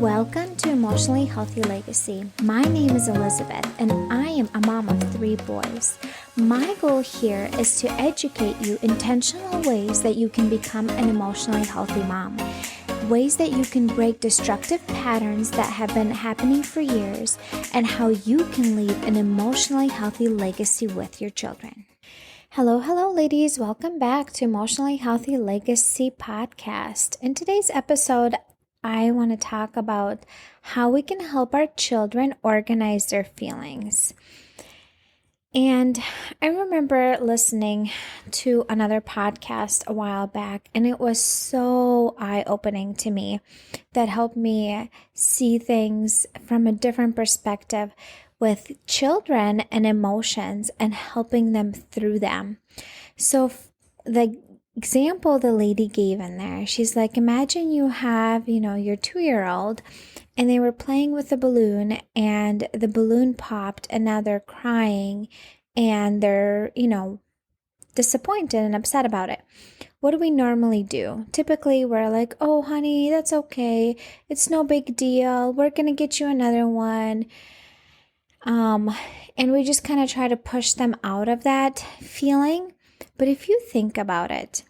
Welcome to Emotionally Healthy Legacy. My name is Elizabeth, and I am a mom of 3 boys. My goal here is to educate you intentional ways that you can become an emotionally healthy mom. Ways that you can break destructive patterns that have been happening for years, and how you can leave an emotionally healthy legacy with your children. Hello, ladies. Welcome back to Emotionally Healthy Legacy podcast. In today's episode, I want to talk about how we can help our children organize their feelings. And I remember listening to another podcast a while back, and it was so eye-opening to me that helped me see things from a different perspective with children and emotions and helping them through them. So the example the lady gave in there, she's like, imagine you have, your 2-year-old and they were playing with a balloon and the balloon popped and now they're crying and they're, disappointed and upset about it. What do we normally do? Typically, we're like, oh, honey, that's okay. It's no big deal. We're going to get you another one. And we just kind of try to push them out of that feeling. But if you think about it,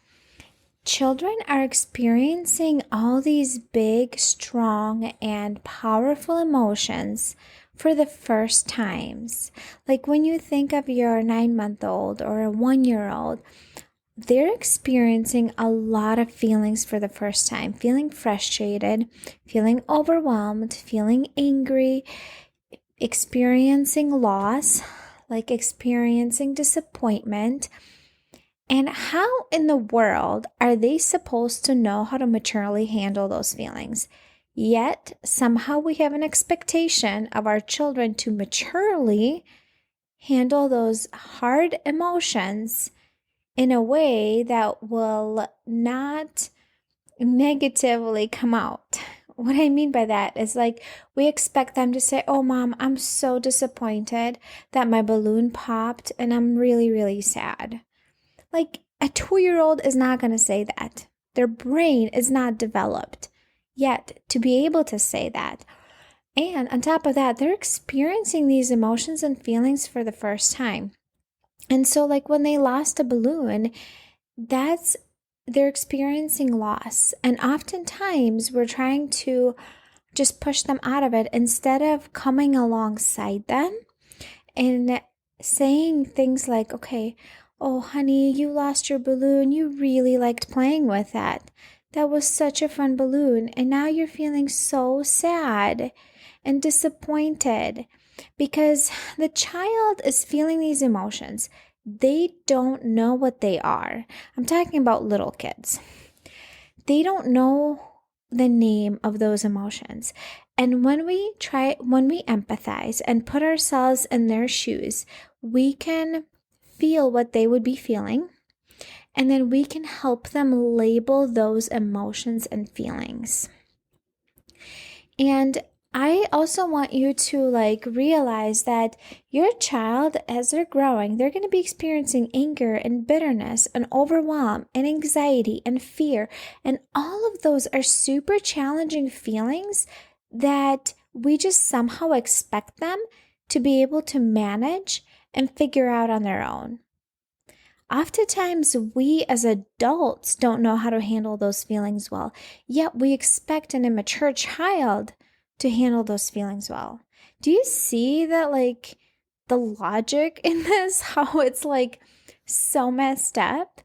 children are experiencing all these big, strong, and powerful emotions for the first times. Like when you think of your 9-month-old or a 1-year-old, they're experiencing a lot of feelings for the first time, feeling frustrated, feeling overwhelmed, feeling angry, experiencing loss, like experiencing disappointment. And how in the world are they supposed to know how to maturely handle those feelings? Yet, somehow we have an expectation of our children to maturely handle those hard emotions in a way that will not negatively come out. What I mean by that is like we expect them to say, oh, Mom, I'm so disappointed that my balloon popped and I'm really, really sad. Like a 2-year-old is not going to say that. Their brain is not developed yet to be able to say that. And on top of that, they're experiencing these emotions and feelings for the first time. And so like when they lost a balloon, they're experiencing loss. And oftentimes we're trying to just push them out of it instead of coming alongside them and saying things like, okay, oh, honey, you lost your balloon. You really liked playing with that. That was such a fun balloon. And now you're feeling so sad and disappointed because the child is feeling these emotions. They don't know what they are. I'm talking about little kids. They don't know the name of those emotions. And when we empathize and put ourselves in their shoes, we can feel what they would be feeling, and then we can help them label those emotions and feelings. And I also want you to realize that your child, as they're growing, they're going to be experiencing anger and bitterness and overwhelm and anxiety and fear. And all of those are super challenging feelings that we just somehow expect them to be able to manage and figure out on their own. Oftentimes, we as adults don't know how to handle those feelings well, yet we expect an immature child to handle those feelings well. Do you see that, the logic in this, how it's so messed up?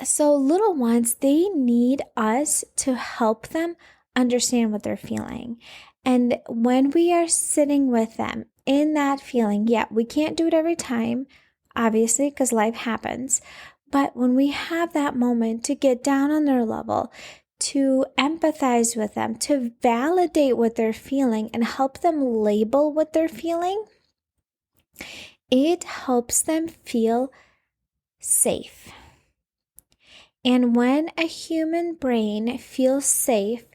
So little ones, they need us to help them understand what they're feeling. And when we are sitting with them in that feeling, we can't do it every time, obviously, because life happens. But when we have that moment to get down on their level, to empathize with them, to validate what they're feeling and help them label what they're feeling, it helps them feel safe. And when a human brain feels safe,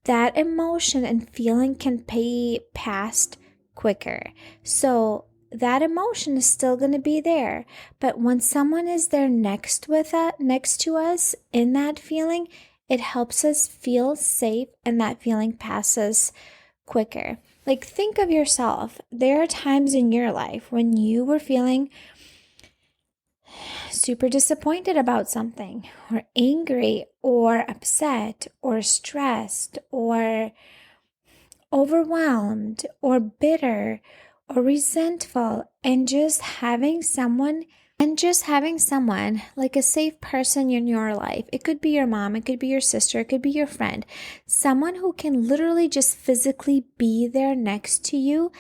that emotion and feeling can be passed quicker. So that emotion is still going to be there. But when someone is there next to us in that feeling, it helps us feel safe and that feeling passes quicker. Like, think of yourself. There are times in your life when you were feeling super disappointed about something, or angry, or upset, or stressed, or overwhelmed, or bitter, or resentful, and just having someone like a safe person in your life. It could be your mom, it could be your sister, it could be your friend, someone who can literally just physically be there next to you,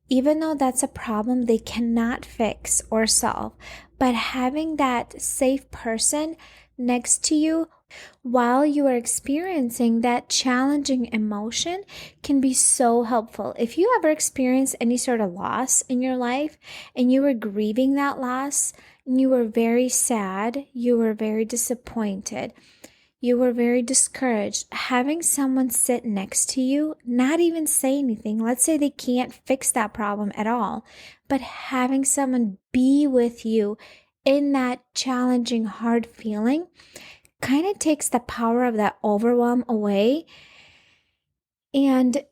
even though that's a problem they cannot fix or solve. But having that safe person next to you while you are experiencing that challenging emotion can be so helpful. If you ever experience any sort of loss in your life and you were grieving that loss, and you were very sad, you were very disappointed, you were very discouraged, having someone sit next to you, not even say anything, let's say they can't fix that problem at all, but having someone be with you in that challenging, hard feeling kind of takes the power of that overwhelm away, and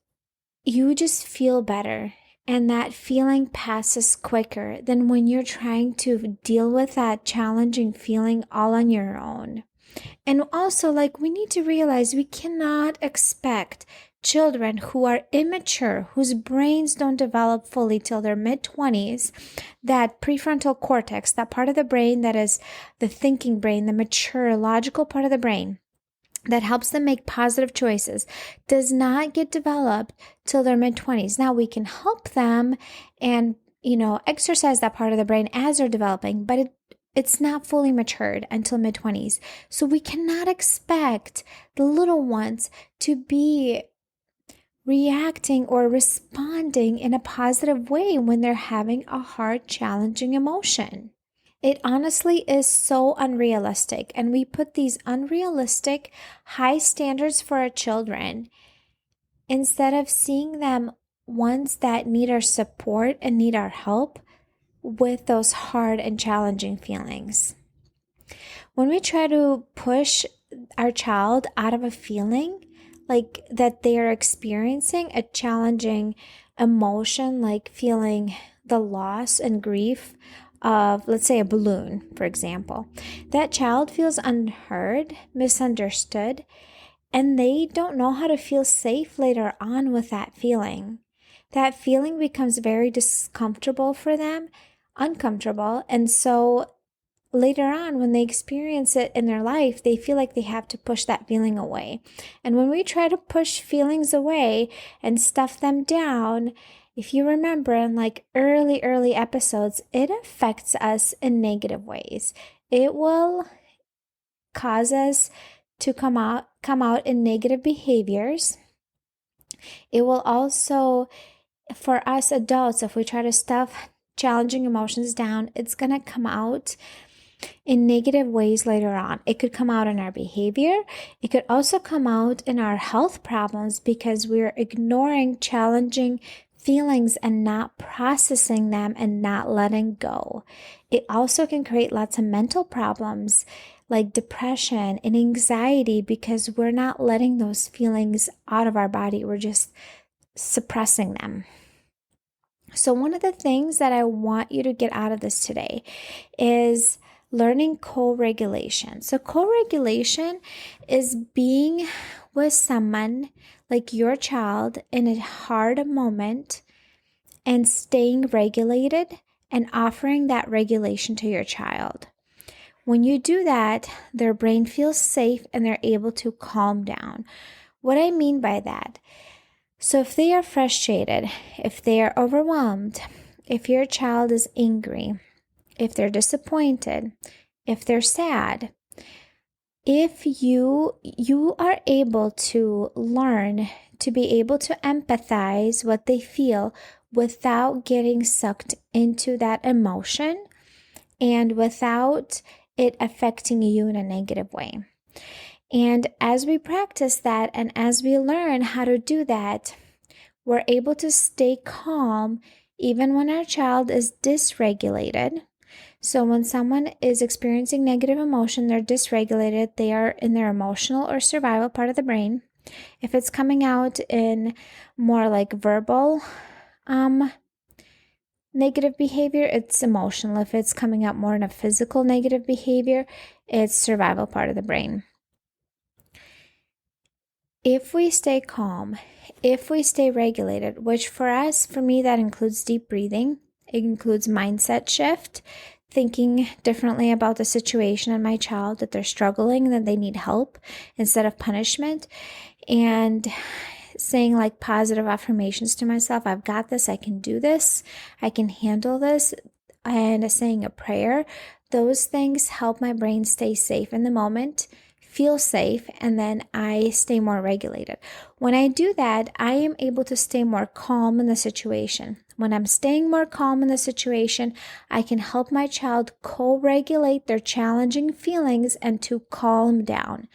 you just feel better. And that feeling passes quicker than when you're trying to deal with that challenging feeling all on your own. And also, like, we need to realize we cannot expect children who are immature, whose brains don't develop fully till their mid-20s, that prefrontal cortex, that part of the brain that is the thinking brain, the mature, logical part of the brain that helps them make positive choices, does not get developed till their mid-20s. Now, we can help them and, exercise that part of the brain as they're developing, but it's not fully matured until mid-20s. So we cannot expect the little ones to be reacting or responding in a positive way when they're having a hard, challenging emotion. It honestly is so unrealistic, and we put these unrealistic high standards for our children instead of seeing them ones that need our support and need our help with those hard and challenging feelings. When we try to push our child out of a feeling like that they are experiencing a challenging emotion, like feeling the loss and grief of, let's say, a balloon, for example, that child feels unheard, misunderstood, and they don't know how to feel safe later on with that feeling. That feeling becomes very uncomfortable for them, and so later on, when they experience it in their life, they feel like they have to push that feeling away. And when we try to push feelings away and stuff them down, if you remember in like early episodes, it affects us in negative ways. It will cause us to come out in negative behaviors. It will also, for us adults, if we try to stuff challenging emotions down, it's going to come out in negative ways later on. It could come out in our behavior. It could also come out in our health problems because we're ignoring challenging feelings and not processing them and not letting go. It also can create lots of mental problems like depression and anxiety because we're not letting those feelings out of our body. We're just suppressing them. So one of the things that I want you to get out of this today is learning co-regulation. So co-regulation is being with someone like your child in a hard moment and staying regulated and offering that regulation to your child. When you do that, their brain feels safe and they're able to calm down. What I mean by that, so if they are frustrated, if they are overwhelmed, if your child is angry, if they're disappointed, if they're sad, if you are able to learn to be able to empathize what they feel without getting sucked into that emotion and without it affecting you in a negative way. And as we practice that and as we learn how to do that, we're able to stay calm even when our child is dysregulated. So when someone is experiencing negative emotion, they're dysregulated, they are in their emotional or survival part of the brain. If it's coming out in more like verbal negative behavior, it's emotional. If it's coming out more in a physical negative behavior, it's survival part of the brain. If we stay calm, if we stay regulated, which for me, that includes deep breathing, it includes mindset shift, thinking differently about the situation and my child, that they're struggling, that they need help instead of punishment, and saying like positive affirmations to myself. I've got this, I can do this, I can handle this, and saying a prayer. Those things help my brain stay safe in the moment, feel safe, and then I stay more regulated. When I do that, I am able to stay more calm in the situation. When I'm staying more calm in the situation, I can help my child co-regulate their challenging feelings and to calm down.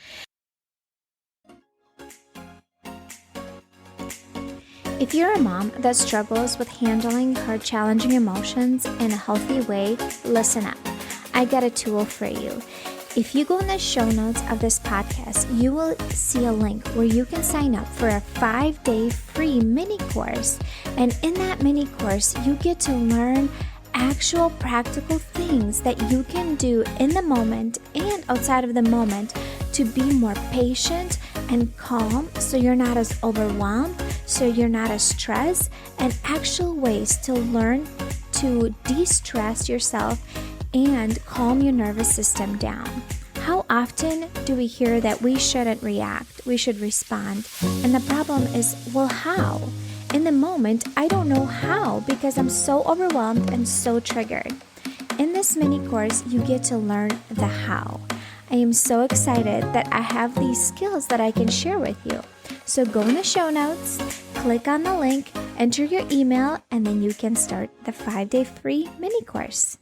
If you're a mom that struggles with handling her challenging emotions in a healthy way, listen up. I got a tool for you. If you go in the show notes of this podcast, you will see a link where you can sign up for a 5-day free mini course. And in that mini course, you get to learn actual practical things that you can do in the moment and outside of the moment to be more patient and calm, so you're not as overwhelmed, so you're not as stressed, and actual ways to learn to de-stress yourself and calm your nervous system down. How often do we hear that we shouldn't react, we should respond? And the problem is, well, how? In the moment, I don't know how because I'm so overwhelmed and so triggered. In this mini course, you get to learn the how. I am so excited that I have these skills that I can share with you. So go in the show notes, click on the link, enter your email, and then you can start the 5-day free mini course.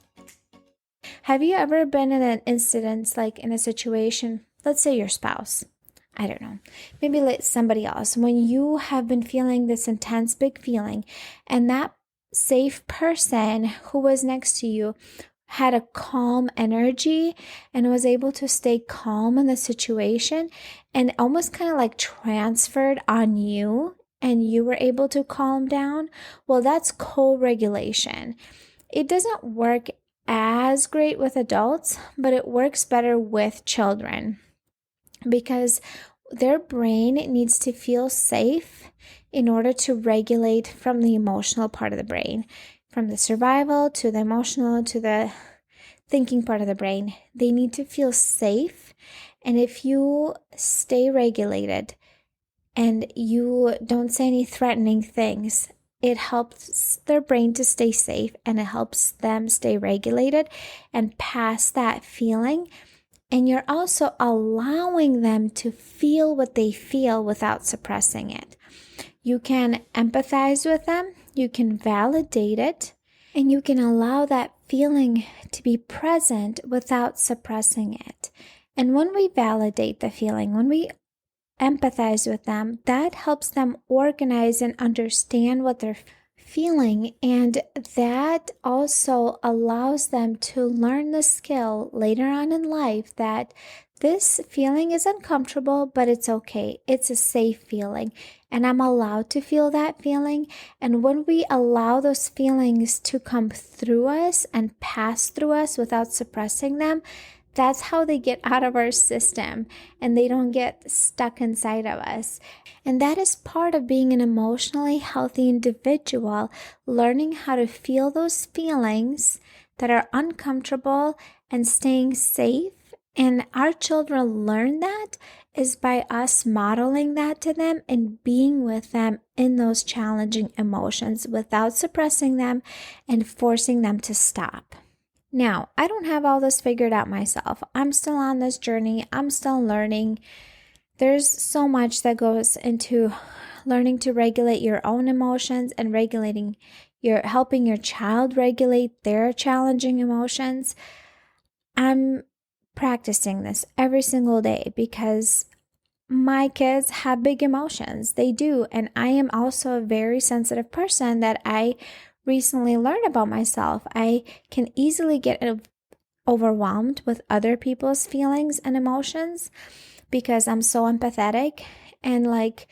Have you ever been in an incident, like in a situation, let's say your spouse, I don't know, maybe like somebody else, when you have been feeling this intense big feeling and that safe person who was next to you had a calm energy and was able to stay calm in the situation and almost kind of like transferred on you and you were able to calm down? Well, that's co-regulation. It doesn't work as great with adults, but it works better with children because their brain needs to feel safe in order to regulate from the emotional part of the brain, from the survival to the emotional to the thinking part of the brain. They need to feel safe. And if you stay regulated and you don't say any threatening things, it helps their brain to stay safe and it helps them stay regulated and pass that feeling. And you're also allowing them to feel what they feel without suppressing it. You can empathize with them, you can validate it, and you can allow that feeling to be present without suppressing it. And when we validate the feeling, when we empathize with them, that helps them organize and understand what they're feeling, and that also allows them to learn the skill later on in life that this feeling is uncomfortable, but it's okay. It's a safe feeling, and I'm allowed to feel that feeling. And when we allow those feelings to come through us and pass through us without suppressing them, that's how they get out of our system and they don't get stuck inside of us. And that is part of being an emotionally healthy individual, learning how to feel those feelings that are uncomfortable and staying safe. And our children learn that is by us modeling that to them and being with them in those challenging emotions without suppressing them and forcing them to stop. Now, I don't have all this figured out myself. I'm still on this journey. I'm still learning. There's so much that goes into learning to regulate your own emotions and helping your child regulate their challenging emotions. I'm practicing this every single day because my kids have big emotions. They do. And I am also a very sensitive person that I recently learned about myself. I can easily get overwhelmed with other people's feelings and emotions because I'm so empathetic, and like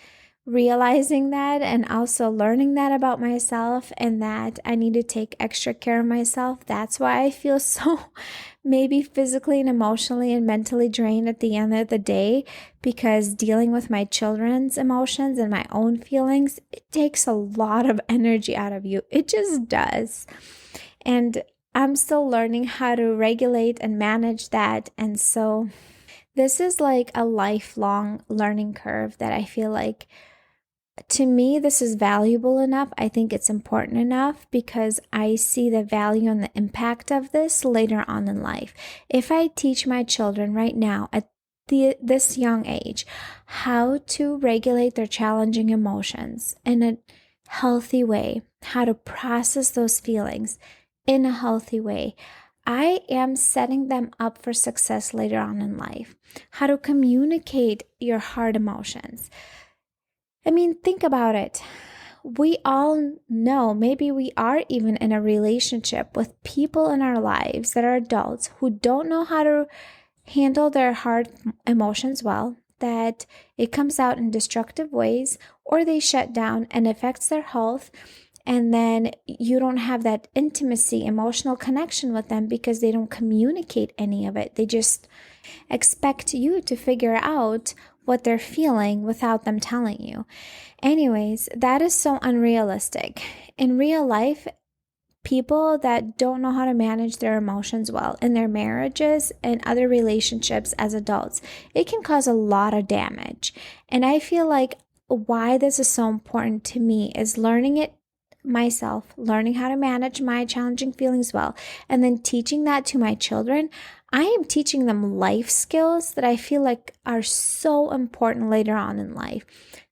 realizing that and also learning that about myself and that I need to take extra care of myself. That's why I feel so maybe physically and emotionally and mentally drained at the end of the day, because dealing with my children's emotions and my own feelings, it takes a lot of energy out of you. It just does. And I'm still learning how to regulate and manage that. And so this is like a lifelong learning curve that I feel like, to me, this is valuable enough. I think it's important enough because I see the value and the impact of this later on in life. If I teach my children right now at this young age how to regulate their challenging emotions in a healthy way, how to process those feelings in a healthy way, I am setting them up for success later on in life. How to communicate your hard emotions. I mean, think about it. We all know, maybe we are even in a relationship with people in our lives that are adults who don't know how to handle their hard emotions well, that it comes out in destructive ways, or they shut down and affects their health. And then you don't have that intimacy, emotional connection with them because they don't communicate any of it. They just expect you to figure out what they're feeling without them telling you. Anyways, that is so unrealistic. In real life, people that don't know how to manage their emotions well in their marriages and other relationships as adults, it can cause a lot of damage. And I feel like why this is so important to me is learning it myself, learning how to manage my challenging feelings well, and then teaching that to my children. I am teaching them life skills that I feel like are so important later on in life.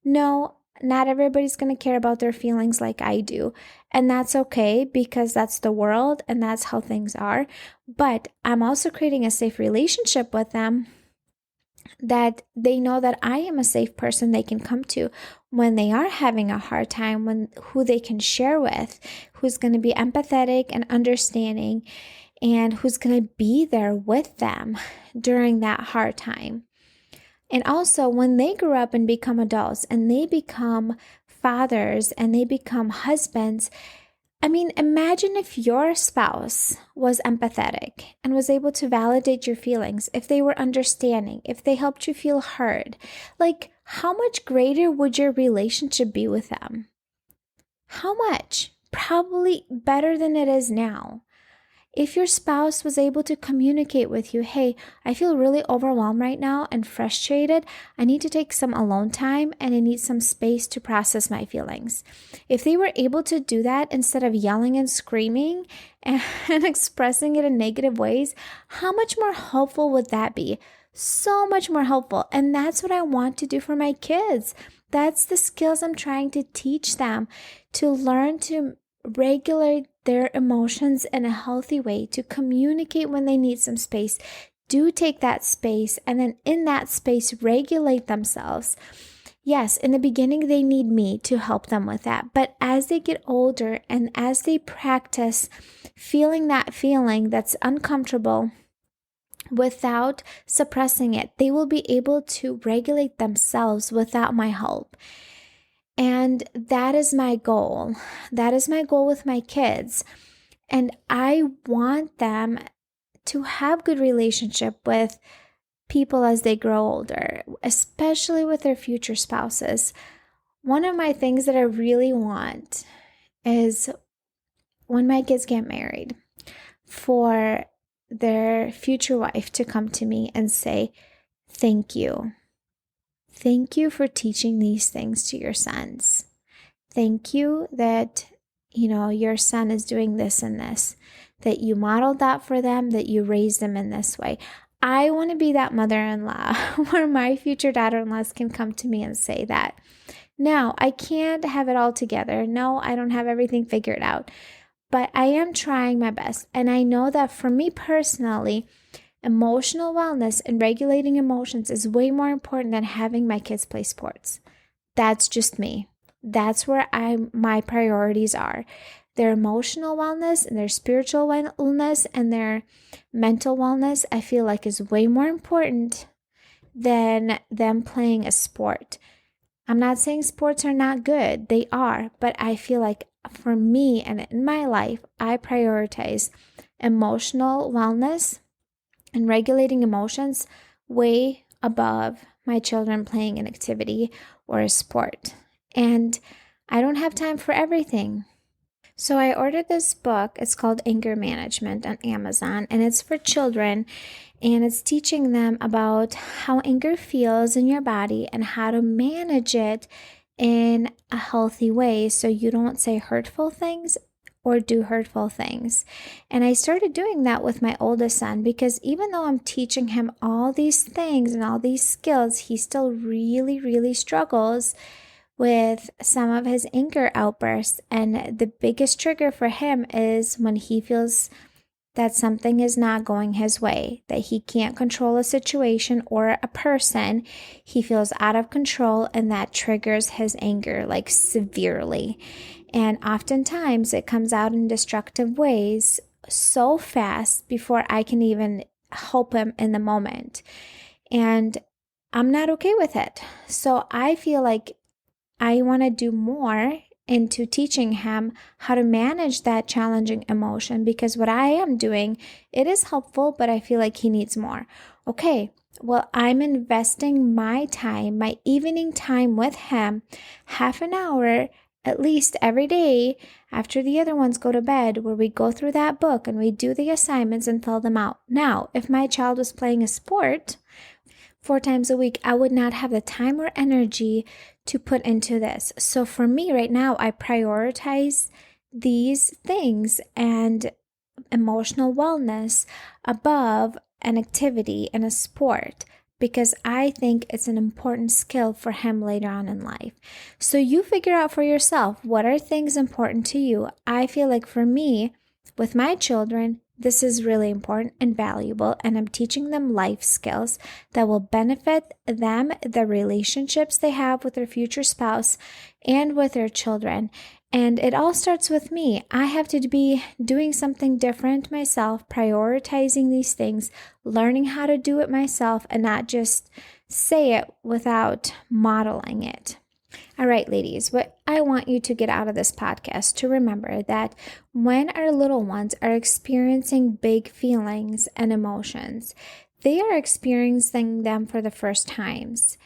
No, not everybody's going to care about their feelings like I do. And that's okay because that's the world and that's how things are. But I'm also creating a safe relationship with them, that they know that I am a safe person they can come to when they are having a hard time, when who they can share with, who's going to be empathetic and understanding, and who's going to be there with them during that hard time. And also, when they grow up and become adults and they become fathers and they become husbands, I mean, imagine if your spouse was empathetic and was able to validate your feelings, if they were understanding, if they helped you feel heard. Like, how much greater would your relationship be with them? How much? Probably better than it is now. If your spouse was able to communicate with you, hey, I feel really overwhelmed right now and frustrated. I need to take some alone time and I need some space to process my feelings. If they were able to do that instead of yelling and screaming and expressing it in negative ways, how much more helpful would that be? So much more helpful. And that's what I want to do for my kids. That's the skills I'm trying to teach them, to learn to regulate their emotions in a healthy way, to communicate when they need some space. Do take that space, and then in that space, regulate themselves. Yes, in the beginning, they need me to help them with that. But as they get older and as they practice feeling that feeling that's uncomfortable without suppressing it, they will be able to regulate themselves without my help. And that is my goal. That is my goal with my kids. And I want them to have good relationship with people as they grow older, especially with their future spouses. One of my things that I really want is when my kids get married, for their future wife to come to me and say, thank you. Thank you for teaching these things to your sons. Thank you that, your son is doing this and this, that you modeled that for them, that you raised them in this way. I want to be that mother-in-law where my future daughter-in-laws can come to me and say that. Now, I can't have it all together. No, I don't have everything figured out, but I am trying my best. And I know that for me personally, emotional wellness and regulating emotions is way more important than having my kids play sports. That's just me. That's where my priorities are. their emotional wellness and their spiritual wellness and their mental wellness, I feel like is way more important than them playing a sport. I'm not saying sports are not good, they are, but I feel like for me and in my life, I prioritize emotional wellness and regulating emotions way above my children playing an activity or a sport. And I don't have time for everything. So I ordered this book. It's called Anger Management on Amazon, and it's for children, and it's teaching them about how anger feels in your body and how to manage it in a healthy way so you don't say hurtful things or do hurtful things. And I started doing that with my oldest son because even though I'm teaching him all these things and all these skills, he still really, really struggles with some of his anger outbursts. And the biggest trigger for him is when he feels that something is not going his way, that he can't control a situation or a person. He feels out of control, and that triggers his anger like severely. And oftentimes it comes out in destructive ways so fast before I can even help him in the moment. And I'm not okay with it. So I feel like I want to do more into teaching him how to manage that challenging emotion, because what I am doing, it is helpful, but I feel like he needs more. Okay, well, I'm investing my time, my evening time with him, half an hour at least every day after the other ones go to bed, where we go through that book and we do the assignments and fill them out. Now, if my child was playing a sport 4 times a week, I would not have the time or energy to put into this. So for me right now, I prioritize these things and emotional wellness above an activity in a sport, because I think it's an important skill for him later on in life. So you figure out for yourself, what are things important to you? I feel like for me, with my children, this is really important and valuable, and I'm teaching them life skills that will benefit them, the relationships they have with their future spouse, and with their children. And it all starts with me. I have to be doing something different myself, prioritizing these things, learning how to do it myself, and not just say it without modeling it. All right, ladies, what I want you to get out of this podcast to remember that when our little ones are experiencing big feelings and emotions, they are experiencing them for the first times.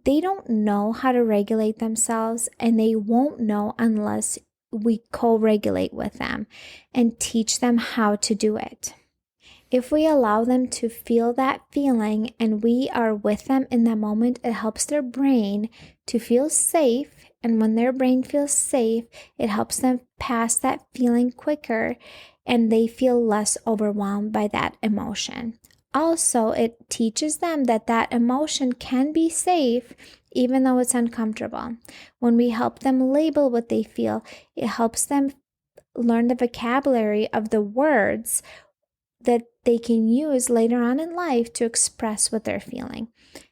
They don't know how to regulate themselves, and they won't know unless we co-regulate with them and teach them how to do it. If we allow them to feel that feeling and we are with them in that moment, it helps their brain to feel safe. And when their brain feels safe, it helps them pass that feeling quicker and they feel less overwhelmed by that emotion. Also, it teaches them that that emotion can be safe even though it's uncomfortable. When we help them label what they feel, it helps them learn the vocabulary of the words that they can use later on in life to express what they're feeling.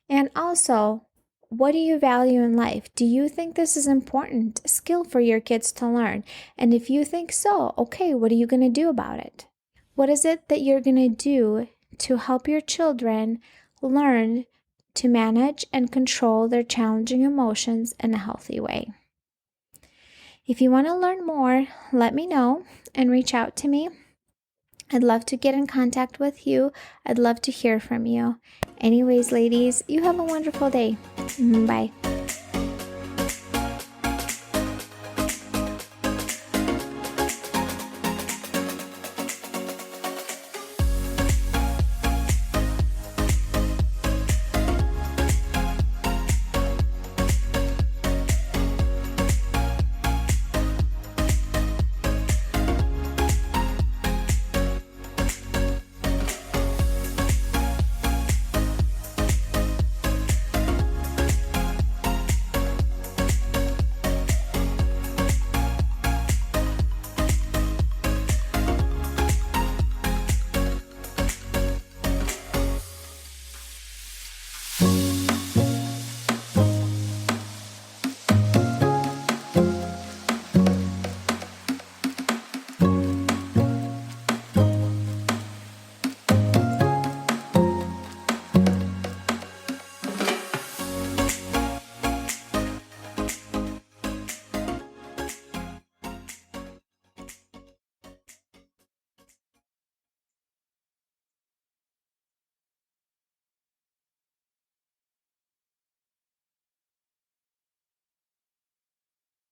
And also, what do you value in life? Do you think this is an important skill for your kids to learn? And if you think so, okay, what are you going to do about it? What is it that you're going to do to help your children learn to manage and control their challenging emotions in a healthy way? If you want to learn more, let me know and reach out to me. I'd love to get in contact with you. I'd love to hear from you. Anyways, ladies, you have a wonderful day. Bye.